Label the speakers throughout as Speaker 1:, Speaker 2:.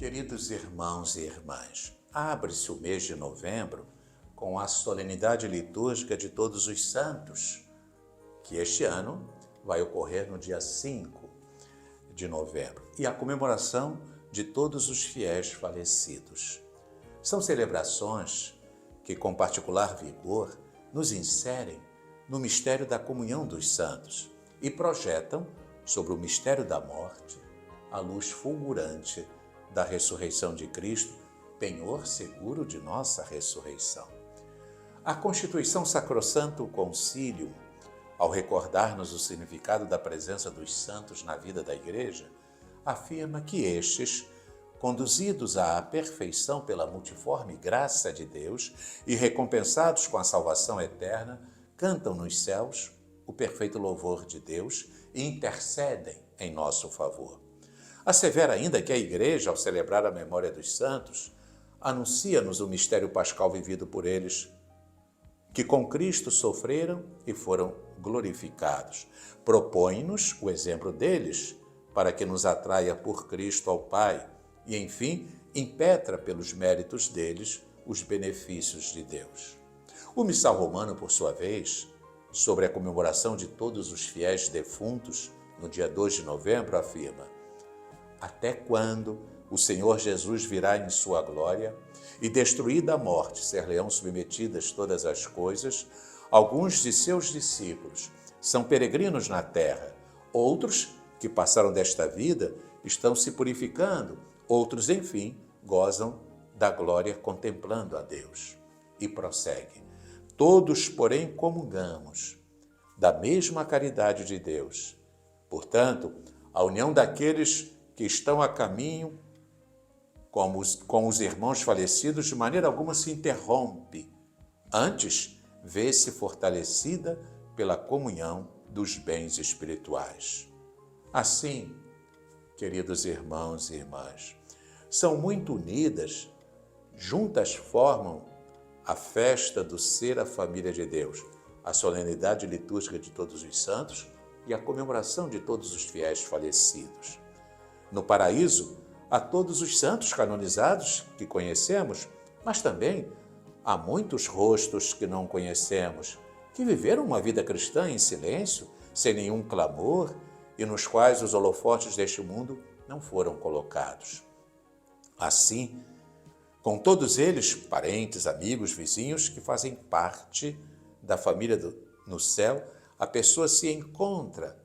Speaker 1: Queridos irmãos e irmãs, abre-se o mês de novembro com a solenidade litúrgica de Todos os Santos, que este ano vai ocorrer no dia 5 de novembro, e a comemoração de todos os fiéis falecidos. São celebrações que, com particular vigor, nos inserem no mistério da comunhão dos santos e projetam sobre o mistério da morte a luz fulgurante da ressurreição de Cristo, penhor seguro de nossa ressurreição. A Constituição Sacrosanto Concilium, ao recordar-nos o significado da presença dos santos na vida da Igreja, afirma que estes, conduzidos à perfeição pela multiforme graça de Deus e recompensados com a salvação eterna, cantam nos céus o perfeito louvor de Deus e intercedem em nosso favor. Assevera ainda que a Igreja, ao celebrar a memória dos santos, anuncia-nos o mistério pascal vivido por eles, que com Cristo sofreram e foram glorificados. Propõe-nos o exemplo deles, para que nos atraia por Cristo ao Pai e, enfim, impetra pelos méritos deles os benefícios de Deus. O Missal Romano, por sua vez, sobre a comemoração de todos os fiéis defuntos, no dia 2 de novembro, afirma: até quando o Senhor Jesus virá em sua glória e, destruída a morte, ser-lhe-ão submetidas todas as coisas, alguns de seus discípulos são peregrinos na terra, outros que passaram desta vida estão se purificando, outros, enfim, gozam da glória contemplando a Deus. E prossegue: todos, porém, comungamos da mesma caridade de Deus. Portanto, a união daqueles que estão a caminho com os irmãos falecidos de maneira alguma se interrompe. Antes, vê-se fortalecida pela comunhão dos bens espirituais. Assim, queridos irmãos e irmãs, são muito unidas, juntas formam a festa do ser a família de Deus, a solenidade litúrgica de todos os santos e a comemoração de todos os fiéis falecidos. No paraíso, há todos os santos canonizados que conhecemos, mas também há muitos rostos que não conhecemos, que viveram uma vida cristã em silêncio, sem nenhum clamor, e nos quais os holofotes deste mundo não foram colocados. Assim, com todos eles, parentes, amigos, vizinhos que fazem parte da família no céu, a pessoa se encontra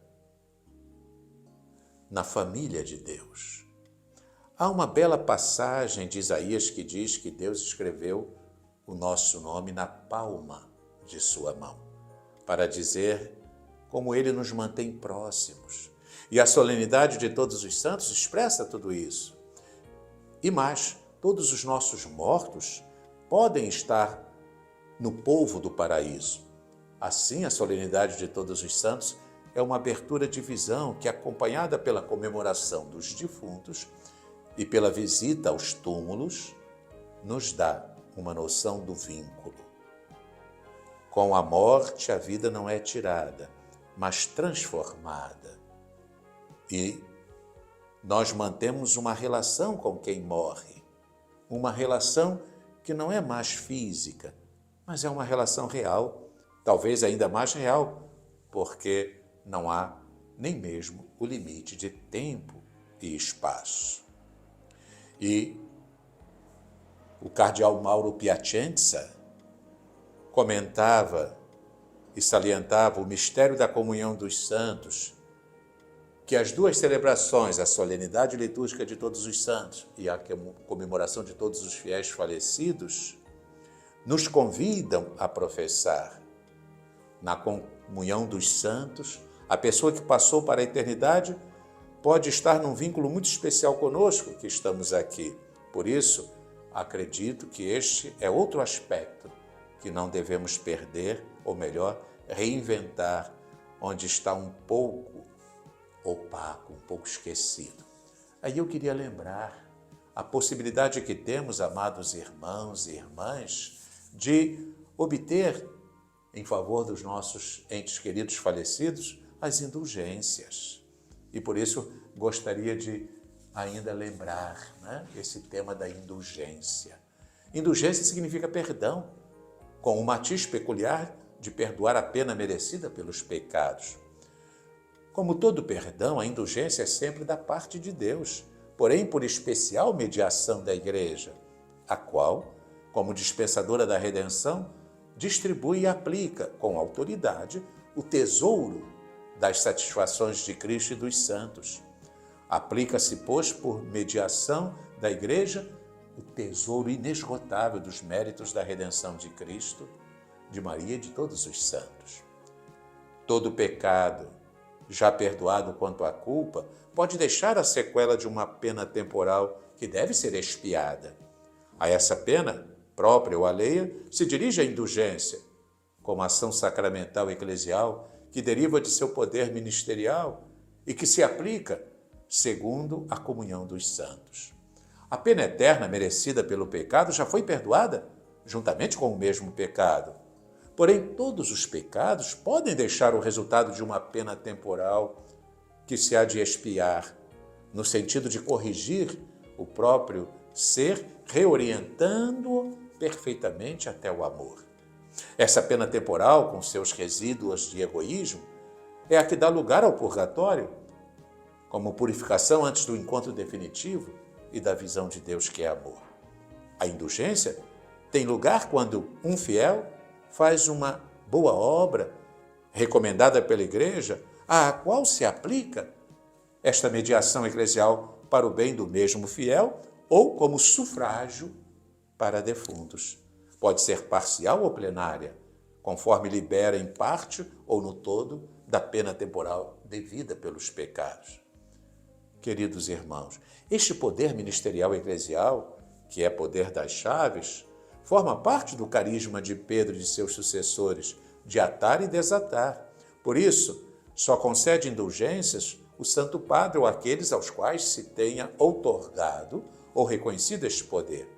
Speaker 1: na família de Deus. Há uma bela passagem de Isaías que diz que Deus escreveu o nosso nome na palma de sua mão, para dizer como ele nos mantém próximos. E a solenidade de todos os santos expressa tudo isso. E mais, todos os nossos mortos podem estar no povo do paraíso. Assim, a solenidade de todos os santos é uma abertura de visão que, acompanhada pela comemoração dos defuntos e pela visita aos túmulos, nos dá uma noção do vínculo. Com a morte, a vida não é tirada, mas transformada. E nós mantemos uma relação com quem morre, uma relação que não é mais física, mas é uma relação real, talvez ainda mais real, porque não há nem mesmo o limite de tempo e espaço. E o cardeal Mauro Piacenza comentava e salientava o mistério da comunhão dos santos, que as duas celebrações, a solenidade litúrgica de todos os santos e a comemoração de todos os fiéis falecidos, nos convidam a professar. Na comunhão dos santos, a pessoa que passou para a eternidade pode estar num vínculo muito especial conosco que estamos aqui. Por isso, acredito que este é outro aspecto que não devemos perder, ou melhor, reinventar, onde está um pouco opaco, um pouco esquecido. Aí eu queria lembrar a possibilidade que temos, amados irmãos e irmãs, de obter, em favor dos nossos entes queridos falecidos, as indulgências. E por isso gostaria de ainda lembrar, né, esse tema da indulgência. Indulgência significa perdão, com um matiz peculiar de perdoar a pena merecida pelos pecados. Como todo perdão, a indulgência é sempre da parte de Deus, porém por especial mediação da Igreja, a qual, como dispensadora da redenção, distribui e aplica com autoridade o tesouro das satisfações de Cristo e dos santos. Aplica-se, pois, por mediação da Igreja, o tesouro inesgotável dos méritos da redenção de Cristo, de Maria e de todos os santos. Todo pecado, já perdoado quanto à culpa, pode deixar a sequela de uma pena temporal que deve ser expiada. A essa pena, própria ou alheia, se dirige a indulgência, como ação sacramental eclesial que deriva de seu poder ministerial e que se aplica segundo a comunhão dos santos. A pena eterna merecida pelo pecado já foi perdoada, juntamente com o mesmo pecado. Porém, todos os pecados podem deixar o resultado de uma pena temporal que se há de expiar, no sentido de corrigir o próprio ser, reorientando-o perfeitamente até o amor. Essa pena temporal, com seus resíduos de egoísmo, é a que dá lugar ao purgatório, como purificação antes do encontro definitivo e da visão de Deus que é amor. A indulgência tem lugar quando um fiel faz uma boa obra, recomendada pela Igreja, à qual se aplica esta mediação eclesial para o bem do mesmo fiel ou como sufrágio para defuntos. Pode ser parcial ou plenária, conforme libera em parte ou no todo da pena temporal devida pelos pecados. Queridos irmãos, este poder ministerial eclesial, que é poder das chaves, forma parte do carisma de Pedro e de seus sucessores, de atar e desatar. Por isso, só concede indulgências o Santo Padre ou aqueles aos quais se tenha outorgado ou reconhecido este poder.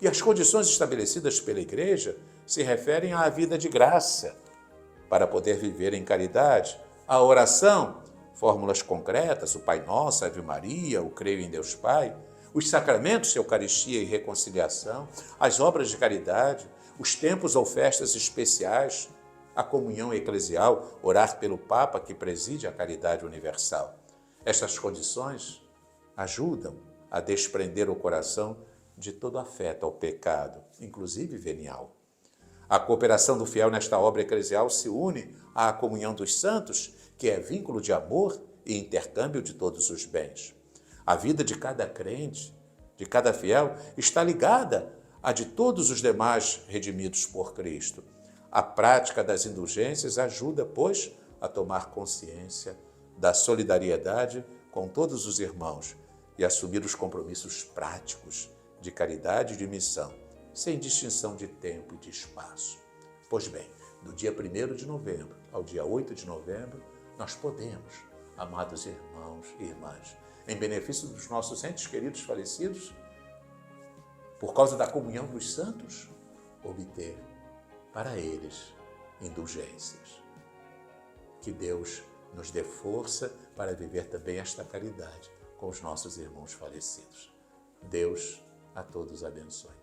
Speaker 1: E as condições estabelecidas pela Igreja se referem à vida de graça, para poder viver em caridade, a oração, fórmulas concretas, o Pai Nosso, a Ave Maria, o Creio em Deus Pai, os sacramentos, Eucaristia e reconciliação, as obras de caridade, os tempos ou festas especiais, a comunhão eclesial, orar pelo Papa que preside a caridade universal. Estas condições ajudam a desprender o coração de todo afeto ao pecado, inclusive venial. A cooperação do fiel nesta obra eclesial se une à comunhão dos santos, que é vínculo de amor e intercâmbio de todos os bens. A vida de cada crente, de cada fiel, está ligada à de todos os demais redimidos por Cristo. A prática das indulgências ajuda, pois, a tomar consciência da solidariedade com todos os irmãos e assumir os compromissos práticos de caridade e de missão, sem distinção de tempo e de espaço. Pois bem, do dia 1º de novembro ao dia 8 de novembro, nós podemos, amados irmãos e irmãs, em benefício dos nossos entes queridos falecidos, por causa da comunhão dos santos, obter para eles indulgências. Que Deus nos dê força para viver também esta caridade com os nossos irmãos falecidos. Deus a todos abençoe.